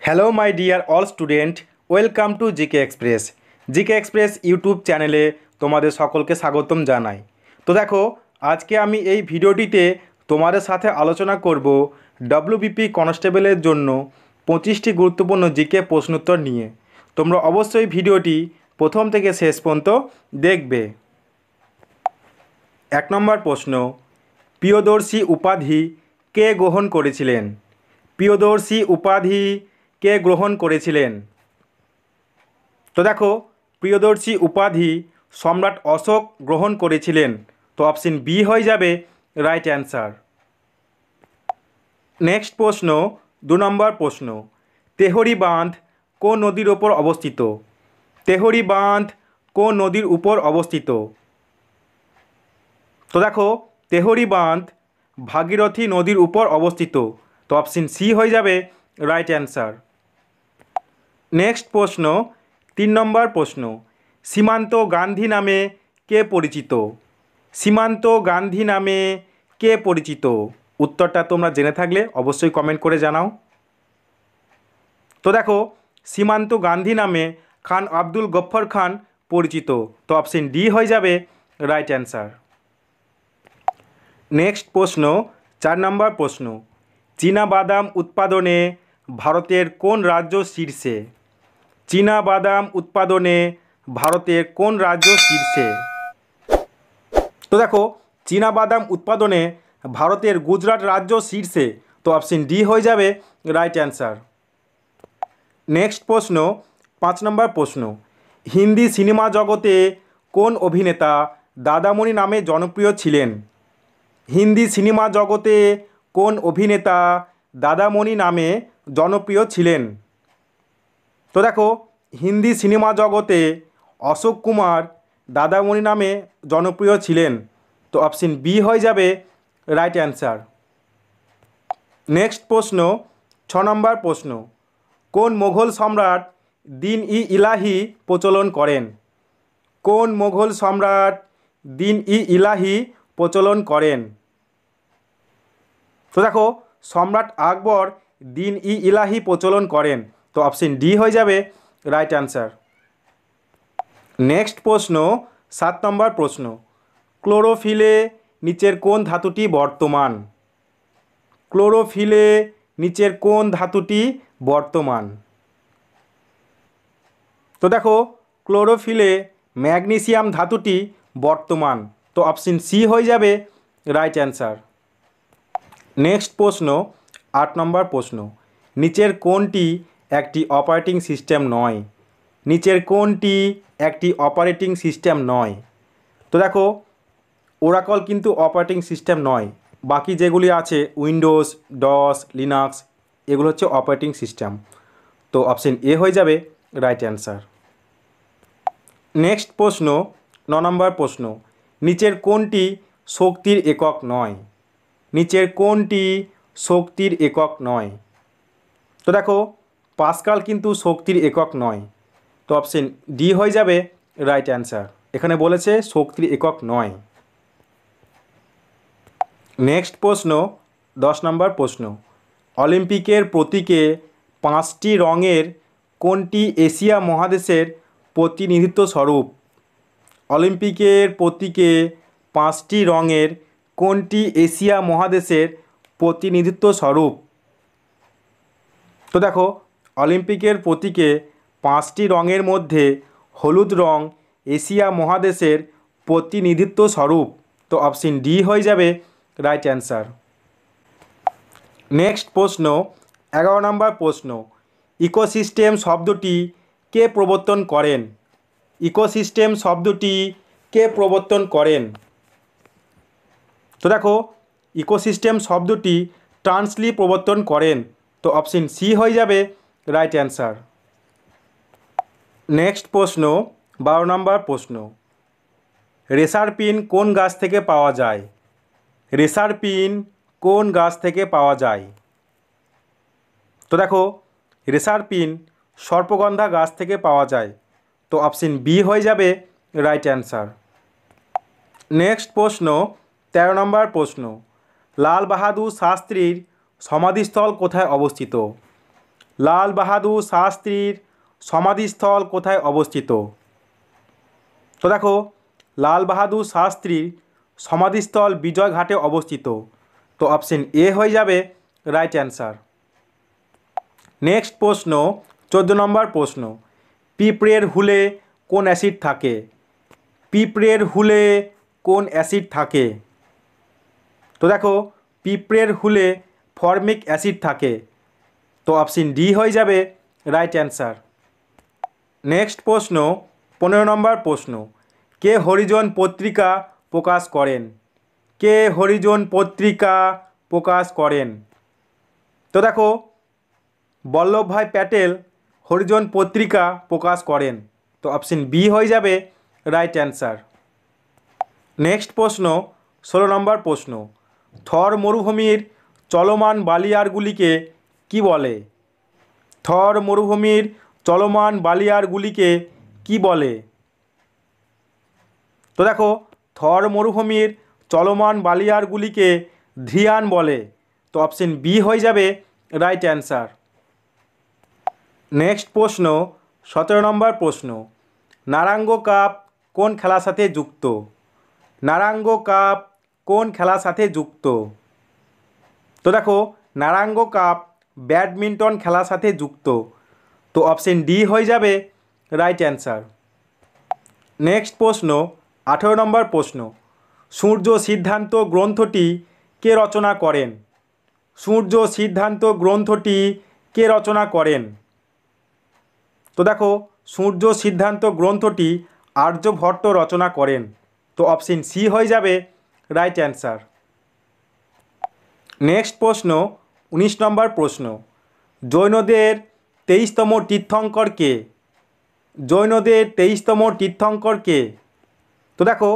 Hello my dear all student, welcome to GK express. GK express YouTube চ্যানেলে তোমাদের সকলকে স্বাগতম জানাই। তো দেখো, আজকে আমি এই ভিডিওটিতে তোমাদের সাথে আলোচনা করব ডব্লিউবিপি কনস্টেবলের জন্য 25টি গুরুত্বপূর্ণ জিকে প্রশ্নোত্তর নিয়ে। তোমরা অবশ্যই ভিডিওটি প্রথম থেকে শেষ পর্যন্ত দেখবে। 1 নম্বর প্রশ্ন, প্রিয়দর্শী উপাধি কে গ্রহণ করেছিলেন? প্রিয়দর্শী উপাধি কে গ্রহণ করেছিলেন? তো দেখো, প্রিয়দর্শী উপাধি সম্রাট অশোক গ্রহণ করেছিলেন। তো অপশন বি হয়ে যাবে রাইট অ্যান্সার। নেক্সট প্রশ্ন, 2 নম্বর প্রশ্ন, তেহরি বাঁধ কোন নদীর ওপর অবস্থিত? তেহরি বাঁধ কোন নদীর উপর অবস্থিত? তো দেখো, তেহরি বাঁধ ভাগীরথী নদীর উপর অবস্থিত। তো অপশন সি হয়ে যাবে রাইট অ্যান্সার। নেক্সট প্রশ্ন, 3 নম্বর প্রশ্ন, সীমান্ত গান্ধী নামে কে পরিচিত? সীমান্ত গান্ধী নামে কে পরিচিত? উত্তরটা তোমরা জেনে থাকলে অবশ্যই কমেন্ট করে জানাও। তো দেখো, সীমান্ত গান্ধী নামে খান আব্দুল গফ্ফর খান পরিচিত। তো অপশন ডি হয়ে যাবে রাইট অ্যান্সার। নেক্সট প্রশ্ন, 4 নম্বর প্রশ্ন, চীনা বাদাম উৎপাদনে ভারতের কোন রাজ্য শীর্ষে? চীনা বাদাম উৎপাদনে ভারতের কোন রাজ্য শীর্ষে? তো দেখো, চীনা বাদাম উৎপাদনে ভারতের গুজরাট রাজ্য শীর্ষে। তো অপশন ডি হয়ে যাবে রাইট অ্যান্সার। নেক্সট প্রশ্ন, 5 নম্বর প্রশ্ন, হিন্দি সিনেমা জগতে কোন অভিনেতা দাদামণি নামে জনপ্রিয় ছিলেন? হিন্দি সিনেমা জগতে কোন অভিনেতা দাদামণি নামে জনপ্রিয় ছিলেন? তো দেখো, হিন্দি সিনেমা জগতে অশোক কুমার দাদামণি নামে জনপ্রিয় ছিলেন। তো অপশন বি হয়ে যাবে রাইট অ্যান্সার। নেক্সট প্রশ্ন, 6 নম্বর প্রশ্ন, কোন মোগল সম্রাট দিন ই ইলাহি প্রচলন করেন? কোন মোগল সম্রাট দিন ই ইলাহি প্রচলন করেন? তো দেখো, সম্রাট আকবর দিন ই ইলাহি প্রচলন করেন। তো অপশন ডি হয়ে যাবে রাইট অ্যান্সার। নেক্সট প্রশ্ন, 7 নম্বর প্রশ্ন, ক্লোরোফিলে নিচের কোন ধাতুটি বর্তমান? ক্লোরোফিলে নিচের কোন ধাতুটি বর্তমান? তো দেখো, ক্লোরোফিলে ম্যাগনেসিয়াম ধাতুটি বর্তমান। তো অপশন সি হয়ে যাবে রাইট অ্যান্সার। নেক্সট প্রশ্ন, 8 নম্বর প্রশ্ন, নিচের কোনটি একটি অপারেটিং সিস্টেম নয়? নিচের কোনটি একটি অপারেটিং সিস্টেম নয়? তো দেখো, ওরাকল কিন্তু অপারেটিং সিস্টেম নয়। বাকি যেগুলি আছে উইন্ডোজ, ডস, লিনাক্স, এগুলো হচ্ছে অপারেটিং সিস্টেম। তো অপশন এ হয়ে যাবে রাইট অ্যান্সার। নেক্সট প্রশ্ন, 9 নম্বর প্রশ্ন, নিচের কোনটি শক্তির একক নয়? নিচের কোনটি শক্তির একক নয়? তো দেখো, পাস্কাল কিন্তু শক্তির একক নয়। তো অপশন ডি হয়ে যাবে রাইট অ্যান্সার। এখানে বলেছে শক্তির একক নয়। নেক্সট প্রশ্ন, 10 নম্বর প্রশ্ন, অলিম্পিকের প্রতীকে 5টি রঙের কোনটি এশিয়া মহাদেশের প্রতিনিধিত্ব স্বরূপ? অলিম্পিকের প্রতীকে 5টি রঙের কোনটি এশিয়া মহাদেশের প্রতিনিধিত্ব স্বরূপ? তো দেখো, অলিম্পিকের প্রতীকে 5টি রঙের মধ্যে হলুদ রং এশিয়া মহাদেশের প্রতিনিধিত্ব স্বরূপ। তো অপশন ডি হয়ে যাবে রাইট অ্যান্সার। নেক্সট প্রশ্ন, 11 নম্বর প্রশ্ন, ইকোসিস্টেম শব্দটি কে প্রবর্তন করেন? ইকোসিস্টেম শব্দটি কে প্রবর্তন করেন? তো দেখো, ইকোসিস্টেম শব্দটি টার্নসলি প্রবর্তন করেন। তো অপশন সি হয়ে যাবে রাইট অ্যান্সার। নেক্সট প্রশ্ন, 12 নম্বর প্রশ্ন, রেসারপিন কোন গাছ থেকে পাওয়া যায়? রেসারপিন কোন গাছ থেকে পাওয়া যায়? তো দেখো, রেসারপিন সর্পগন্ধা গাছ থেকে পাওয়া যায়। তো অপশন বি হয়ে যাবে রাইট অ্যান্সার। নেক্সট প্রশ্ন, 13 নম্বর প্রশ্ন, লাল বাহাদুর শাস্ত্রীর সমাধিস্থল কোথায় অবস্থিত? লাল বাহাদুর শাস্ত্রীর সমাধিস্থল কোথায় অবস্থিত? তো দেখো, লাল বাহাদুর শাস্ত্রীর সমাধিস্থল বিজয়ঘাটে অবস্থিত। তো অপশন এ হয়ে যাবে রাইট অ্যান্সার। নেক্সট প্রশ্ন, 14 নম্বর প্রশ্ন, পিঁপড়ের হুলে কোন অ্যাসিড থাকে? পিঁপড়ের হুলে কোন অ্যাসিড থাকে? তো দেখো, পিঁপড়ের হুলে ফর্মিক অ্যাসিড থাকে। তো অপশন ডি হয়ে যাবে রাইট অ্যান্সার। নেক্সট প্রশ্ন, 15 নম্বর প্রশ্ন, কে হরিজন পত্রিকা প্রকাশ করেন? কে হরিজন পত্রিকা প্রকাশ করেন? তো দেখো, বল্লভভাই প্যাটেল হরিজন পত্রিকা প্রকাশ করেন। তো অপশন বি হয়ে যাবে রাইট অ্যান্সার। নেক্সট প্রশ্ন, 16 নম্বর প্রশ্ন, থর মরুভূমির চলমান বালিয়ারগুলিকে কি বলে? থর মরুভূমির চলমান বালিয়ারগুলিকে কি বলে? তো দেখো, থর মরুভূমির চলমান বালিয়ারগুলিকে ধ্রিয়ান বলে। তো অপশন বি হয়ে যাবে রাইট অ্যান্সার। নেক্সট প্রশ্ন, 17 নম্বর প্রশ্ন, নারাঙ্গ কাপ কোন খেলার সাথে যুক্ত? নারাঙ্গ কাপ কোন খেলার সাথে যুক্ত? তো দেখো, নারাঙ্গ কাপ ব্যাডমিন্টন খেলার সাথে যুক্ত। তো অপশন ডি হয়ে যাবে রাইট অ্যান্সার। নেক্সট প্রশ্ন, 18 নম্বর প্রশ্ন, সূর্য সিদ্ধান্ত গ্রন্থটি কে রচনা করেন? সূর্য সিদ্ধান্ত গ্রন্থটি কে রচনা করেন? তো দেখো, সূর্য সিদ্ধান্ত গ্রন্থটি আর্যভট্ট রচনা করেন। তো অপশন সি হয়ে যাবে রাইট অ্যান্সার। নেক্সট প্রশ্ন, 19 নম্বর প্রশ্ন, জৈনদের 23তম তীর্থঙ্কর কে? জৈনদের 23তম তীর্থঙ্কর কে? তো দেখো,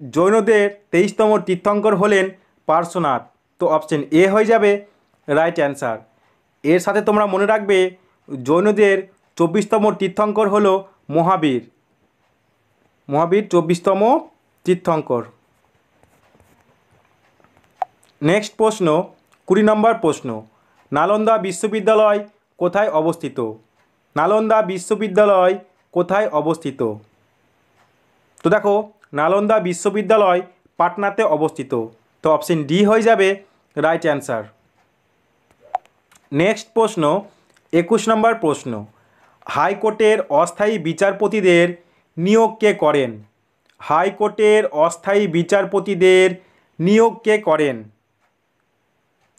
জৈনদের 23তম তীর্থঙ্কর হলেন পার্শ্বনাথ। তো অপশন এ হয়ে যাবে রাইট অ্যান্সার। এর সাথে তোমরা মনে রাখবে, জৈনদের 24তম তীর্থঙ্কর হলো মহাবীর। মহাবীর 24তম তীর্থঙ্কর। নেক্সট প্রশ্ন, 20 নম্বর প্রশ্ন, নালন্দা বিশ্ববিদ্যালয় কোথায় অবস্থিত? নালন্দা বিশ্ববিদ্যালয় কোথায় অবস্থিত? তো দেখো, নালন্দা বিশ্ববিদ্যালয় পাটনাতে অবস্থিত। তো অপশন ডি হয়ে যাবে রাইট অ্যান্সার। নেক্সট প্রশ্ন, 21 নম্বর প্রশ্ন, হাইকোর্টের অস্থায়ী বিচারপতিদের নিয়োগ কে করেন? হাইকোর্টের অস্থায়ী বিচারপতিদের নিয়োগ কে করেন?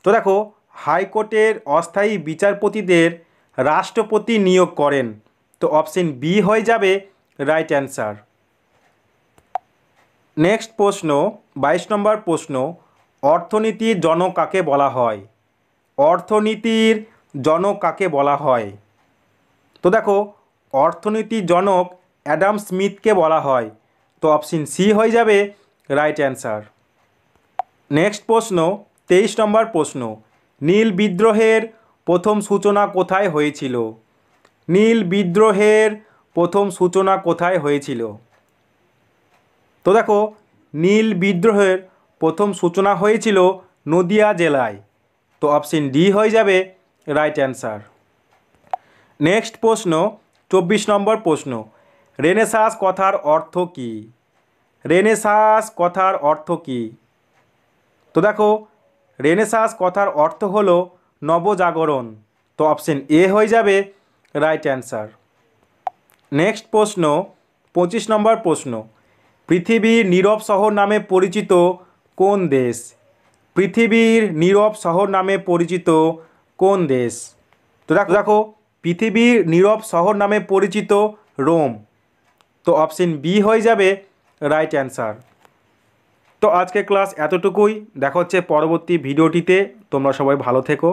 তো দেখো, হাইকোর্টের অস্থায়ী বিচারপতিদের রাষ্ট্রপতি নিয়োগ করেন। তো অপশন বি হয়ে যাবে রাইট অ্যান্সার। নেক্সট প্রশ্ন, 22 নম্বর প্রশ্ন, অর্থনীতির জনক কাকে বলা হয়? অর্থনীতির জনক কাকে বলা হয়? তো দেখো, অর্থনীতির জনক অ্যাডাম স্মিথকে বলা হয়। তো অপশন সি হয়ে যাবে রাইট অ্যান্সার। নেক্সট প্রশ্ন, 23 নম্বর প্রশ্ন, নীল বিদ্রোহের প্রথম সূচনা কোথায় হয়েছিল? নীল বিদ্রোহের প্রথম সূচনা কোথায় হয়েছিল? তো দেখো, নীল বিদ্রোহের প্রথম সূচনা হয়েছিল নদিয়া জেলায়। তো অপশন ডি হয়ে যাবে রাইট অ্যান্সার। নেক্সট প্রশ্ন, 24 নম্বর প্রশ্ন, রেনেসাঁস কথার অর্থ কী? রেনেসাঁস কথার অর্থ কী? তো দেখো, রেনেসাঁস কথার অর্থ হলো নবজাগরণ। তো অপশন এ হয়ে যাবে রাইট অ্যান্সার। নেক্সট প্রশ্ন, 25 নম্বর প্রশ্ন, পৃথিবীর নীরব শহর নামে পরিচিত কোন দেশ? পৃথিবীর নীরব শহর নামে পরিচিত কোন দেশ? তো দেখো, পৃথিবীর নীরব শহর নামে পরিচিত রোম। তো অপশন বি হয়ে যাবে রাইট অ্যান্সার। তো আজকে ক্লাস এতটুকুই। দেখা হচ্ছে পরবর্তী ভিডিওটিতে। তোমরা সবাই ভালো থেকো।